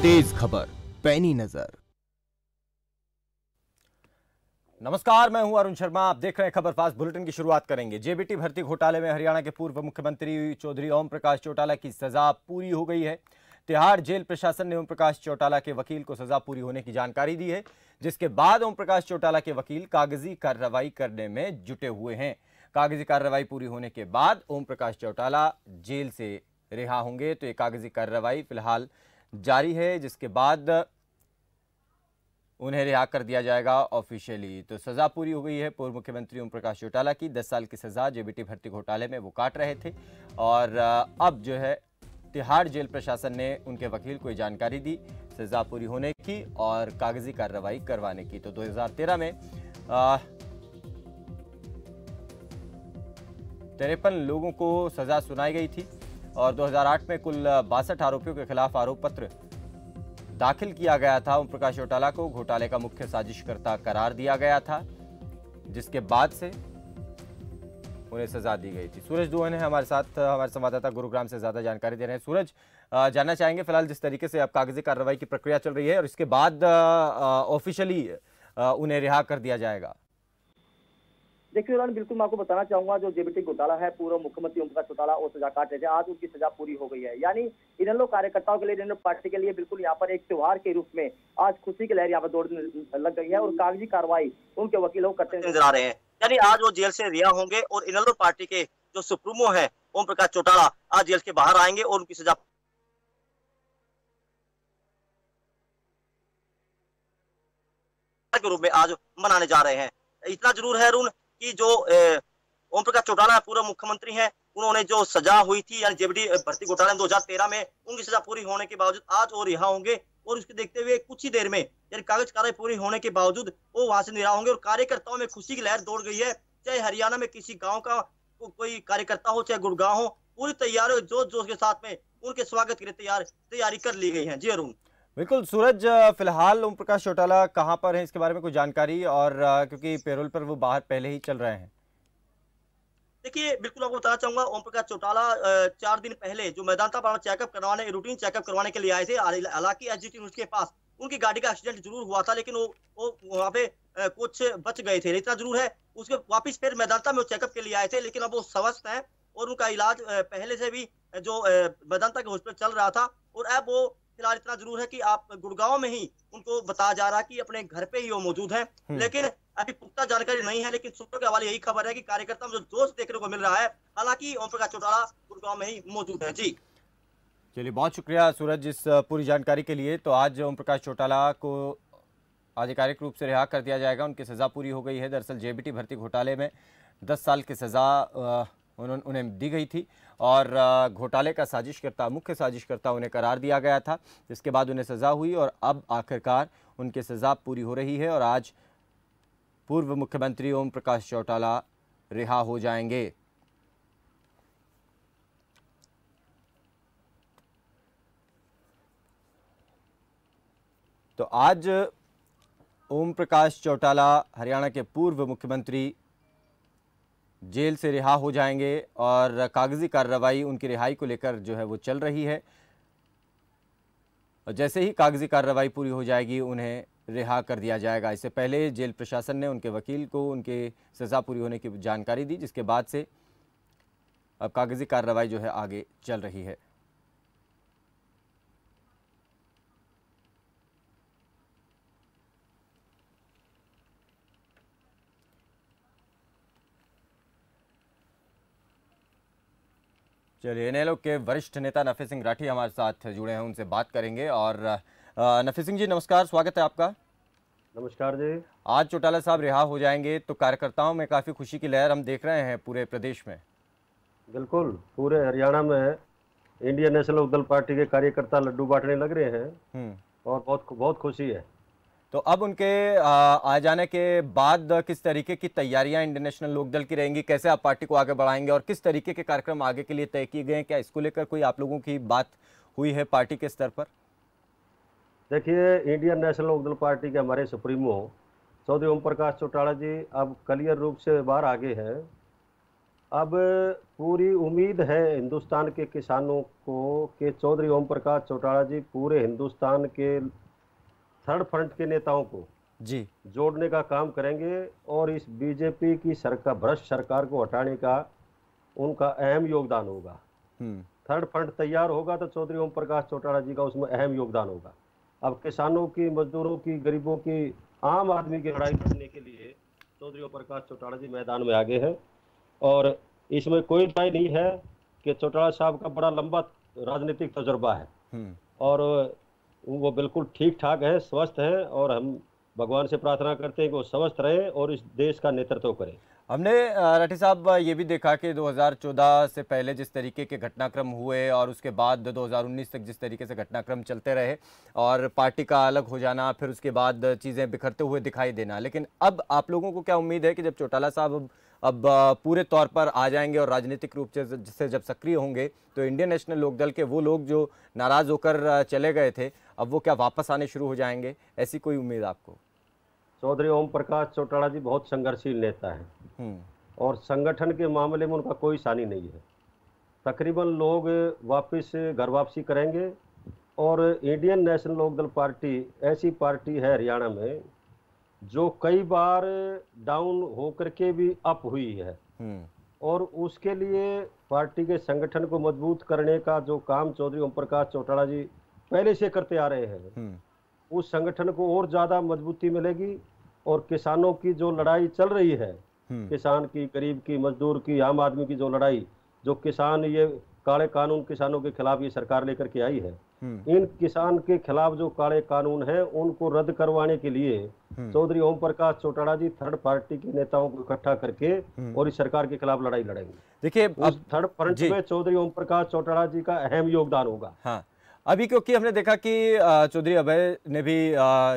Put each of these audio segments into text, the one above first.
तेज खबर पैनी नजर। नमस्कार, मैं हूं अरुण शर्मा। आप देख रहे हैं खबर फास्ट बुलेटिन की शुरुआत करेंगे। जेबीटी भर्ती घोटाले में हरियाणा के पूर्व मुख्यमंत्री चौधरी ओम प्रकाश चौटाला की सजा पूरी हो गई है। तिहाड़ जेल प्रशासन ने ओम प्रकाश चौटाला के वकील को सजा पूरी होने की जानकारी दी है, जिसके बाद ओम प्रकाश चौटाला के वकील कागजी कार्रवाई करने में जुटे हुए हैं। कागजी कार्रवाई पूरी होने के बाद ओम प्रकाश चौटाला जेल से रिहा होंगे। तो ये कागजी कार्रवाई फिलहाल जारी है, जिसके बाद उन्हें रिहा कर दिया जाएगा ऑफिशियली। तो सजा पूरी हो गई है पूर्व मुख्यमंत्री ओम प्रकाश चौटाला की। 10 साल की सजा जेबीटी भर्ती घोटाले में वो काट रहे थे और अब जो है तिहाड़ जेल प्रशासन ने उनके वकील को जानकारी दी सजा पूरी होने की और कागजी कार्रवाई करवाने की। तो 2013 में 53 लोगों को सजा सुनाई गई थी और 2008 में कुल 62 आरोपियों के खिलाफ आरोप पत्र दाखिल किया गया था। ओम प्रकाश चौटाला को घोटाले का मुख्य साजिशकर्ता करार दिया गया था, जिसके बाद से उन्हें सजा दी गई थी। सूरज दुहन है हमारे साथ, हमारे संवाददाता गुरुग्राम से ज्यादा जानकारी दे रहे हैं। सूरज, जानना चाहेंगे फिलहाल जिस तरीके से अब कागजी कार्रवाई की प्रक्रिया चल रही है और इसके बाद ऑफिशियली उन्हें रिहा कर दिया जाएगा। देखिए उन्होंने बिल्कुल मैं आपको बताना चाहूंगा, जो जेबीटी घोटाला है, पूर्व मुख्यमंत्री ओम प्रकाश चौटाला और सजा काट रहे थे, आज उनकी सजा पूरी हो गई है। यानी इनेलो कार्यकर्ताओं के लिए, इनेलो पार्टी के लिए बिल्कुल यहाँ पर एक त्योहार के रूप में आज खुशी की लहर यहाँ पर दौड़ने लग गई है और कागजी कार्रवाई उनके वकीलों करते नजर आ रहे हैं। यानी आज वो जेल से रिहा होंगे और इनेलो पार्टी के जो सुप्रीमो है ओम प्रकाश चौटाला आज जेल के बाहर आएंगे और उनकी सजा के रूप में आज मनाने जा रहे हैं। इतना जरूर है अरुण कि जो ओम प्रकाश चौटाला पूर्व मुख्यमंत्री हैं, उन्होंने जो सजा हुई थी यानी जेबीटी भर्ती घोटाला 2013 में, उनकी सजा पूरी होने के बावजूद आज वो रिहा होंगे और उसके देखते हुए कुछ ही देर में यानी कागज कार्रवाई पूरी होने के बावजूद वो वहां से रिहा होंगे और कार्यकर्ताओं में खुशी की लहर दौड़ गई है। चाहे हरियाणा में किसी गाँव का कोई कार्यकर्ता हो, चाहे गुड़गांव हो, पूरी तैयारी जोश जोश के साथ में उनके स्वागत के लिए तैयारी कर ली गई है। जी अरुण। बिल्कुल सूरज, फिलहाल ओम प्रकाश चौटाला कहां पर है, इसके बारे में कोई जानकारी? और क्योंकि पेरोल पर वो बाहर पहले ही चल रहे हैं। देखिए बिल्कुल आपको बताना चाहूंगा, ओम प्रकाश चौटाला 4 दिन पहले जो मैदानता पर चेकअप करवाने, रूटीन चेकअप करवाने के लिए आए थे। हालांकि एसजीटी न्यूज के पास उनकी गाड़ी का एक्सीडेंट जरूर हुआ था, लेकिन वो वहाँ पे कुछ बच गए थे। इतना जरूर है उसके वापिस फिर मैदानता में वो चेकअप के लिए आए थे, लेकिन अब वो स्वस्थ है और उनका इलाज पहले से भी जो मैदानता के हॉस्पिटल चल रहा था। और अब वो फिलहाल इतना जरूर है कि आप गुड़गांव में ही उनको बताया जा रहा है कि अपने घर पे ही वो मौजूद है, लेकिन अभी पुख्ता जानकारी नहीं है। लेकिन सूत्रों के हवाले यही खबर है कि कार्यकर्ता में जो जोश देखने को मिल रहा है। हालांकि ओम प्रकाश चौटाला गुड़गांव में ही मौजूद है। जी चलिए, बहुत शुक्रिया सूरज इस पूरी जानकारी के लिए। तो आज ओम प्रकाश चौटाला को आधिकारिक रूप से रिहा कर दिया जाएगा, उनकी सजा पूरी हो गई है। दरअसल जेबीटी भर्ती घोटाले में 10 साल की सजा उन्हें दी गई थी और घोटाले का साजिशकर्ता, मुख्य साजिशकर्ता उन्हें करार दिया गया था, जिसके बाद उन्हें सजा हुई और अब आखिरकार उनकी सजा पूरी हो रही है और आज पूर्व मुख्यमंत्री ओम प्रकाश चौटाला रिहा हो जाएंगे। तो आज ओम प्रकाश चौटाला, हरियाणा के पूर्व मुख्यमंत्री, जेल से रिहा हो जाएंगे और कागजी कार्रवाई उनकी रिहाई को लेकर जो है वो चल रही है। और जैसे ही कागजी कार्रवाई पूरी हो जाएगी उन्हें रिहा कर दिया जाएगा। इससे पहले जेल प्रशासन ने उनके वकील को उनके सज़ा पूरी होने की जानकारी दी, जिसके बाद से अब कागजी कार्रवाई जो है आगे चल रही है। चलिए, इनेलो के वरिष्ठ नेता नफे सिंह राठी हमारे साथ जुड़े हैं, उनसे बात करेंगे। और नफे सिंह जी नमस्कार, स्वागत है आपका। नमस्कार जी। आज चौटाला साहब रिहा हो जाएंगे तो कार्यकर्ताओं में काफ़ी खुशी की लहर हम देख रहे हैं पूरे प्रदेश में। बिल्कुल, पूरे हरियाणा में इंडियन नेशनल लोकदल पार्टी के कार्यकर्ता लड्डू बांटने लग रहे हैं और बहुत खुशी है। तो अब उनके आ जाने के बाद किस तरीके की तैयारियां इंडियन नेशनल लोकदल की रहेंगी? कैसे आप पार्टी को आगे बढ़ाएंगे और किस तरीके के कार्यक्रम आगे के लिए तय किए गए हैं? क्या इसको लेकर कोई आप लोगों की बात हुई है पार्टी के स्तर पर? देखिए, इंडियन नेशनल लोकदल पार्टी के हमारे सुप्रीमो चौधरी ओम प्रकाश चौटाला जी अब क्लियर रूप से बाहर आगे हैं अब पूरी उम्मीद है हिंदुस्तान के किसानों को कि चौधरी ओम प्रकाश चौटाला जी पूरे हिंदुस्तान के थर्ड फ्रंट के नेताओं को जी जोड़ने का काम करेंगे और इस बीजेपी की सरकार, भ्रष्ट सरकार को हटाने का उनका अहम योगदान होगा। थर्ड फ्रंट तैयार होगा तो चौधरी ओम प्रकाश चौटाला जी का उसमें अहम योगदान होगा। अब किसानों की, मजदूरों की, गरीबों की, आम आदमी की लड़ाई लड़ने के लिए चौधरी ओम प्रकाश चौटाला जी मैदान में आगे हैं और इसमें कोई राय नहीं है कि चौटाला साहब का बड़ा लंबा राजनीतिक तजुर्बा है और वो बिल्कुल ठीक ठाक है, स्वस्थ है और हम भगवान से प्रार्थना करते हैं कि वो स्वस्थ रहे और इस देश का नेतृत्व करें। हमने राठी साहब ये भी देखा कि 2014 से पहले जिस तरीके के घटनाक्रम हुए और उसके बाद 2019 तक जिस तरीके से घटनाक्रम चलते रहे और पार्टी का अलग हो जाना, फिर उसके बाद चीज़ें बिखरते हुए दिखाई देना, लेकिन अब आप लोगों को क्या उम्मीद है कि जब चौटाला साहब अब पूरे तौर पर आ जाएंगे और राजनीतिक रूप से जब सक्रिय होंगे तो इंडियन नेशनल लोकदल के वो लोग जो नाराज़ होकर चले गए थे अब वो क्या वापस आने शुरू हो जाएंगे, ऐसी कोई उम्मीद आपको? चौधरी ओम प्रकाश चौटाला जी बहुत संघर्षशील नेता है और संगठन के मामले में उनका कोई सानी नहीं है। तकरीबन लोग वापस घर वापसी करेंगे और इंडियन नेशनल लोकदल पार्टी ऐसी पार्टी है हरियाणा में जो कई बार डाउन होकर के भी अप हुई है और उसके लिए पार्टी के संगठन को मजबूत करने का जो काम चौधरी ओम प्रकाश चौटाला जी पहले से करते आ रहे हैं उस संगठन को और ज्यादा मजबूती मिलेगी और किसानों की जो लड़ाई चल रही है, किसान की, गरीब की, मजदूर की, आम आदमी की जो लड़ाई, जो किसान ये काले कानून किसानों के खिलाफ ये सरकार लेकर के आई है, इन किसान के खिलाफ जो काले कानून है उनको रद्द करवाने के लिए चौधरी ओम प्रकाश चौटाला जी थर्ड पार्टी के नेताओं को इकट्ठा करके और इस सरकार के खिलाफ लड़ाई लड़ेंगे। देखिए उस थर्ड फ्रंट में चौधरी ओम प्रकाश चौटाला जी का अहम योगदान होगा। हाँ, अभी क्योंकि हमने देखा कि चौधरी अभय ने भी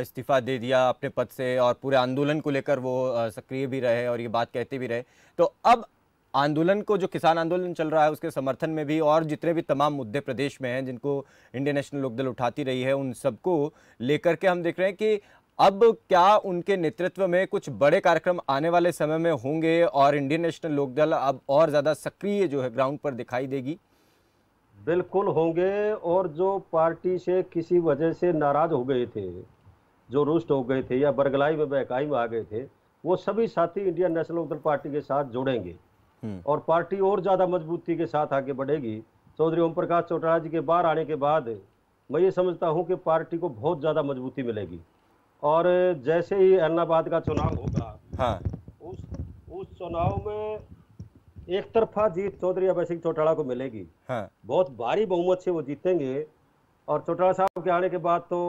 इस्तीफा दे दिया अपने पद से और पूरे आंदोलन को लेकर वो सक्रिय भी रहे और ये बात कहते भी रहे, तो अब आंदोलन को, जो किसान आंदोलन चल रहा है उसके समर्थन में भी और जितने भी तमाम मुद्दे प्रदेश में हैं जिनको इंडियन नेशनल लोकदल उठाती रही है उन सबको लेकर के हम देख रहे हैं कि अब क्या उनके नेतृत्व में कुछ बड़े कार्यक्रम आने वाले समय में होंगे और इंडियन नेशनल लोकदल अब और ज़्यादा सक्रिय जो है ग्राउंड पर दिखाई देगी? बिल्कुल होंगे और जो पार्टी से किसी वजह से नाराज हो गए थे, जो रुष्ट हो गए थे या बरगलाई में बहकाई में आ गए थे, वो सभी साथी इंडियन नेशनल लोकदल पार्टी के साथ जुड़ेंगे और पार्टी और ज्यादा मजबूती के साथ आगे बढ़ेगी। चौधरी ओम प्रकाश चौटाला जी के बाहर आने के बाद मैं ये समझता हूँ कि पार्टी को बहुत ज्यादा मजबूती मिलेगी और जैसे ही ऐलनाबाद का चुनाव होगा उस चुनाव में एक तरफा जीत चौधरी अभय सिंह चौटाला को मिलेगी। बहुत भारी बहुमत से वो जीतेंगे और चौटाला साहब के आने के बाद तो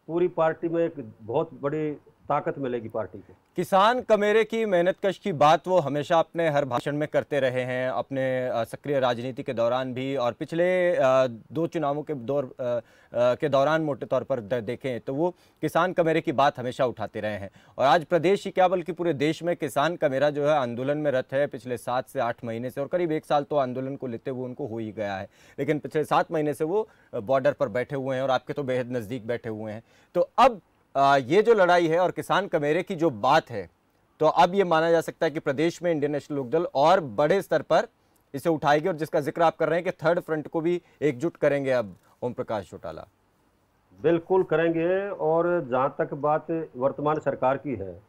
पूरी पार्टी में एक बहुत बड़ी ताकत मिलेगी पार्टी को। किसान कमेरे की मेहनतकश की बात वो हमेशा अपने हर भाषण में करते रहे हैं, अपने सक्रिय राजनीति के दौरान भी और पिछले दो चुनावों के दौरान मोटे तौर पर देखें तो वो किसान कमेरे की बात हमेशा उठाते रहे हैं और आज प्रदेश ही क्या बल्कि पूरे देश में किसान कमेरा जो है आंदोलन में रत है पिछले 7 से 8 महीने से और करीब 1 साल तो आंदोलन को लेते हुए उनको हो ही गया है, लेकिन पिछले 7 महीने से वो बॉर्डर पर बैठे हुए हैं और आपके तो बेहद नज़दीक बैठे हुए हैं। तो अब ये जो लड़ाई है और किसान कमेरे की जो बात है, तो अब ये माना जा सकता है कि प्रदेश में इंडियन नेशनल लोकदल और बड़े स्तर पर इसे उठाएगी और जिसका जिक्र आप कर रहे हैं कि थर्ड फ्रंट को भी एकजुट करेंगे अब ओम प्रकाश चौटाला। बिल्कुल करेंगे और जहां तक बात वर्तमान सरकार की है,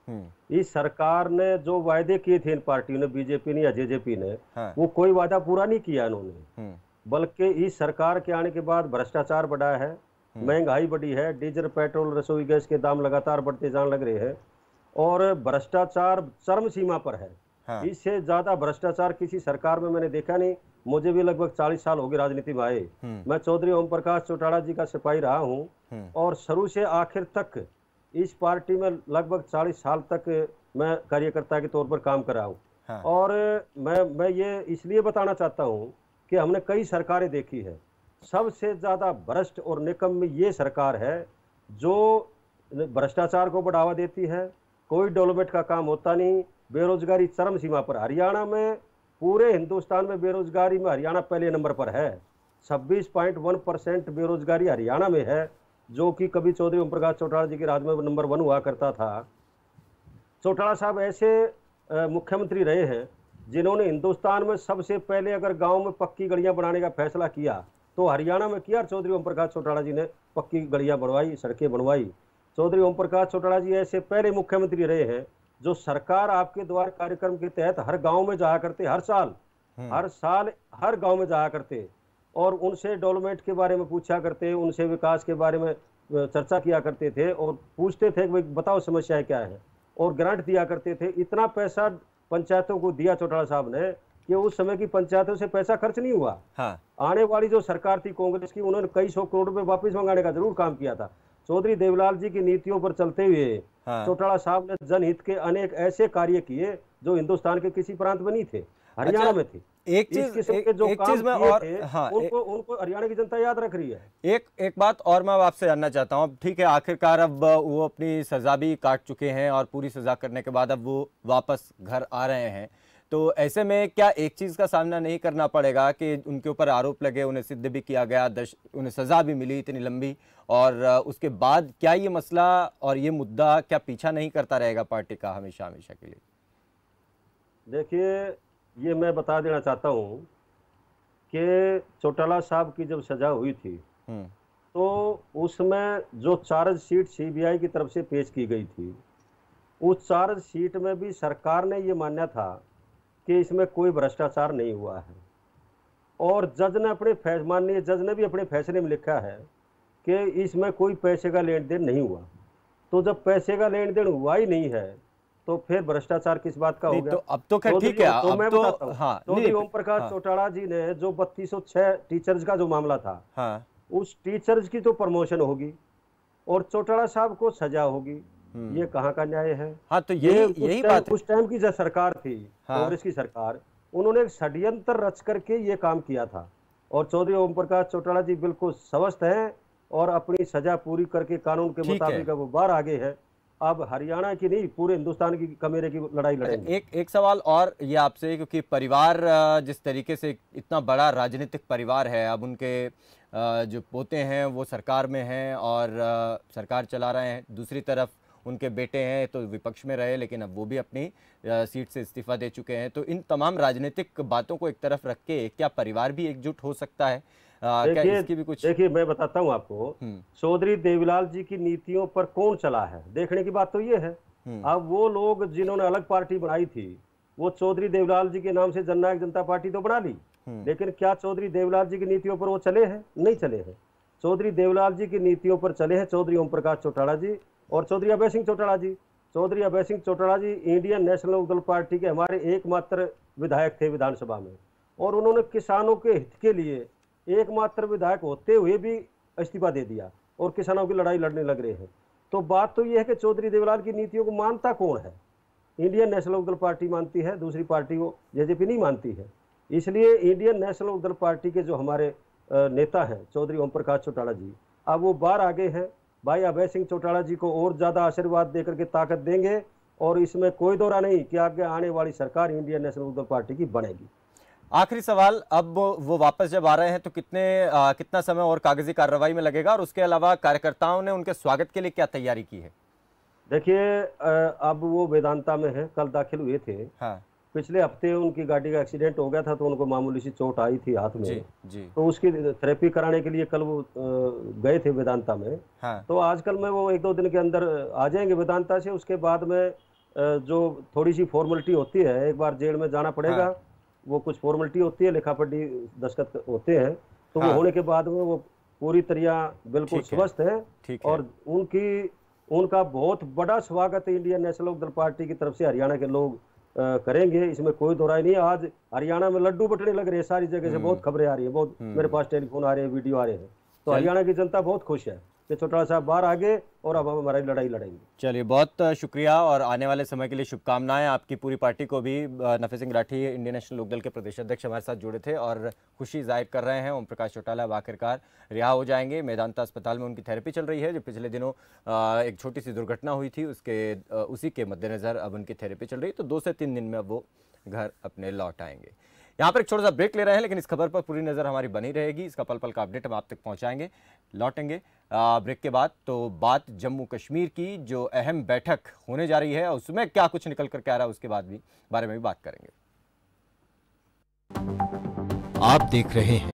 इस सरकार ने जो वायदे किए थे इन पार्टियों ने, बीजेपी ने या जेजेपी ने, वो कोई वादा पूरा नहीं किया इन्होंने, बल्कि इस सरकार के आने के बाद भ्रष्टाचार बढ़ा है, महंगाई बढ़ी है, डीजल पेट्रोल रसोई गैस के दाम लगातार बढ़ते जाने लग रहे हैं और भ्रष्टाचार चरम सीमा पर है। इससे ज्यादा भ्रष्टाचार किसी सरकार में मैंने देखा नहीं। मुझे भी लगभग 40 साल हो गए राजनीति में आए। मैं चौधरी ओम प्रकाश चौटाला जी का सिपाही रहा हूं और शुरू से आखिर तक इस पार्टी में लगभग 40 साल तक मैं कार्यकर्ता के तौर पर काम कर रहा हूं और मैं ये इसलिए बताना चाहता हूं कि हमने कई सरकारें देखी है, सबसे ज्यादा भ्रष्ट और निकम्म ये सरकार है जो भ्रष्टाचार को बढ़ावा देती है, कोई डेवलपमेंट का काम होता नहीं, बेरोजगारी चरम सीमा पर। हरियाणा में, पूरे हिंदुस्तान में बेरोजगारी में हरियाणा पहले नंबर पर है। 26.1% बेरोजगारी हरियाणा में है, जो कि कभी चौधरी ओम प्रकाश चौटाला जी के राज में नंबर 1 हुआ करता था। चौटाला साहब ऐसे मुख्यमंत्री रहे हैं जिन्होंने हिंदुस्तान में सबसे पहले अगर गांव में पक्की गलियां बनाने का फैसला किया तो हरियाणा में किया। चौधरी ओम प्रकाश चौटाला जी ने पक्की गलियां बनवाई, सड़कें बनवाई। चौधरी ओम प्रकाश चौटाला जी ऐसे पहले मुख्यमंत्री रहे हैं जो सरकार आपके द्वार कार्यक्रम के तहत हर गांव में जाया करते, हर साल हर गांव में जाया करते और उनसे डेवलपमेंट के बारे में पूछा करते, उनसे विकास के बारे में चर्चा किया करते थे और पूछते थे कि बताओ समस्याएं क्या है, और ग्रांट दिया करते थे। इतना पैसा पंचायतों को दिया चौटाला साहब ने कि उस समय की पंचायतों से पैसा खर्च नहीं हुआ। हाँ। आने वाली जो सरकार थी कांग्रेस की, उन्होंने कई 100 करोड़ रुपए वापस मंगाने का जरूर काम किया था। चौधरी देवलाल जी की नीतियों पर चलते हुए चौटाला साहब ने जनहित के अनेक ऐसे कार्य किए जो हिंदुस्तान के किसी प्रांत में नहीं थे, हरियाणा में थे। एक चीज में और उनको हरियाणा की जनता याद रख रही है। एक बात और मैं आपसे जानना चाहता हूँ। ठीक है, आखिरकार अब वो अपनी सजा भी काट चुके हैं और पूरी सजा करने के बाद अब वो वापस घर आ रहे हैं, तो ऐसे में क्या एक चीज का सामना नहीं करना पड़ेगा कि उनके ऊपर आरोप लगे, उन्हें सिद्ध भी किया गया, उन्हें सजा भी मिली इतनी लंबी, और उसके बाद क्या ये मसला और ये मुद्दा क्या पीछा नहीं करता रहेगा पार्टी का हमेशा हमेशा के लिए? देखिए, ये मैं बता देना चाहता हूँ कि चौटाला साहब की जब सजा हुई थी तो उसमें जो चार्जशीट सीबीआई की तरफ से पेश की गई थी, उस चार्जशीट में भी सरकार ने ये माना था कि इसमें कोई भ्रष्टाचार नहीं हुआ है, और जज ने माननीय जज ने भी अपने फैसले में लिखा है कि इसमें कोई पैसे का लेन देन नहीं हुआ। तो जब पैसे का लेन देन हुआ ही नहीं है तो फिर भ्रष्टाचार किस बात का हो गया? तो अब तो खैर ठीक है, तो मैं बताता हूं। हाँ, चौधरी ओम प्रकाश चौटाला जी ने जो 3206 टीचर्स का जो मामला था, उस टीचर्स की तो प्रमोशन होगी और चौटाला साहब को सजा होगी, ये कहाँ का न्याय है? हाँ, तो यही बात है। उस टाइम की जो सरकार थी, कांग्रेस की सरकार, उन्होंने एक षड्यंत्र रच करके ये काम किया था और चौधरी ओम प्रकाश चौटाला जी बिल्कुल स्वस्थ हैं और अपनी सजा पूरी करके कानून के मुताबिक वो बाहर आगे है। अब हरियाणा की नहीं, पूरे हिंदुस्तान की कमेरे की लड़ाई लड़ेंगे। एक सवाल और ये आपसे, क्योंकि परिवार जिस तरीके से इतना बड़ा राजनीतिक परिवार है, अब उनके जो पोते हैं वो सरकार में हैं और सरकार चला रहे हैं, दूसरी तरफ उनके बेटे हैं तो विपक्ष में रहे लेकिन अब वो भी अपनी सीट से इस्तीफा दे चुके हैं, तो इन तमाम राजनीतिक बातों को एक तरफ रख के क्या परिवार भी एकजुट हो सकता है? क्या इसकी भी कुछ? देखिए, मैं बताता हूं आपको, चौधरी देवीलाल जी की नीतियों पर कौन चला है, देखने की बात तो ये है। अब वो लोग जिन्होंने अलग पार्टी बनाई थी, वो चौधरी देवीलाल जी के नाम से जननायक जनता पार्टी तो बना ली, लेकिन क्या चौधरी देवीलाल जी की नीतियों पर वो चले हैं? नहीं चले हैं। चौधरी देवीलाल जी की नीतियों पर चले हैं चौधरी ओम प्रकाश चौटाला जी और चौधरी अभय सिंह चौटाला जी। चौधरी अभय सिंह चौटाला जी इंडियन नेशनल लोकदल पार्टी के हमारे एकमात्र विधायक थे विधानसभा में, और उन्होंने किसानों के हित के लिए एकमात्र विधायक होते हुए भी इस्तीफा दे दिया और किसानों की लड़ाई लड़ने लग रहे हैं। तो बात तो यह है कि चौधरी देवीलाल की नीतियों को मानता कौन है? इंडियन नेशनल लोकदल पार्टी मानती है, दूसरी पार्टी को जेजेपी नहीं मानती है। इसलिए इंडियन नेशनल लोकदल पार्टी के जो हमारे नेता हैं चौधरी ओम प्रकाश चौटाला जी, अब वो बाहर आगे हैं। भाई अभय सिंह चौटाला जी को और ज्यादा आशीर्वाद देकर के ताकत देंगे और इसमें कोई दौरा नहीं कि आगे आने वाली सरकार इंडियन नेशनल लोकदल पार्टी की बनेगी। आखिरी सवाल, अब वो वापस जब आ रहे हैं तो कितना समय और कागजी कार्रवाई में लगेगा, और उसके अलावा कार्यकर्ताओं ने उनके स्वागत के लिए क्या तैयारी की है? देखिए, अब वो वेदांता में है, कल दाखिल हुए थे। हाँ। पिछले हफ्ते उनकी गाड़ी का एक्सीडेंट हो गया था तो उनको मामूली सी चोट आई थी हाथ में। जी। तो उसकी थेरेपी कराने के लिए कल वो गए थे वेदांता में। हाँ। तो आजकल में वो 1-2 दिन के अंदर आ जाएंगे वेदांता से। उसके बाद में जो थोड़ी सी फॉर्मेलिटी होती है, एक बार जेल में जाना पड़ेगा। हाँ। वो कुछ फॉर्मेलिटी होती है, लिखा पढ़ी दस्तखत होते हैं, तो वो होने के बाद में वो पूरी तरह बिल्कुल स्वस्थ है और उनका बहुत बड़ा स्वागत इंडियन नेशनल लोकदल पार्टी की तरफ से हरियाणा के लोग करेंगे, इसमें कोई दो राय नहीं है। आज हरियाणा में लड्डू बटने लग रहे हैं, सारी जगह से बहुत खबरें आ रही है, बहुत मेरे पास टेलीफोन आ रहे हैं, वीडियो आ रहे हैं। तो हरियाणा की जनता बहुत खुश है कि चौटाला साहब बाहर आगे और अब हम हमारी लड़ाई लड़ेंगे। चलिए, बहुत शुक्रिया और आने वाले समय के लिए शुभकामनाएं। आपकी पूरी पार्टी को भी। नफे सिंह राठी इंडियन नेशनल लोकदल के प्रदेश अध्यक्ष हमारे साथ जुड़े थे और खुशी जाहिर कर रहे हैं। ओम प्रकाश चौटाला आखिरकार रिहा हो जाएंगे। मेदांता अस्पताल में उनकी थेरेपी चल रही है, जो पिछले दिनों एक छोटी सी दुर्घटना हुई थी उसी के मद्देनजर अब उनकी थेरेपी चल रही है। तो 2 से 3 दिन में अब वो घर अपने लौट आएंगे। यहाँ पर एक छोटा सा ब्रेक ले रहे हैं, लेकिन इस खबर पर पूरी नज़र हमारी बनी रहेगी। इसका पल पल का अपडेट हम आप तक पहुँचाएंगे। लौटेंगे ब्रेक के बाद तो बात जम्मू कश्मीर की जो अहम बैठक होने जा रही है, उसमें क्या कुछ निकल कर के आ रहा है उसके बारे में भी बात करेंगे। आप देख रहे हैं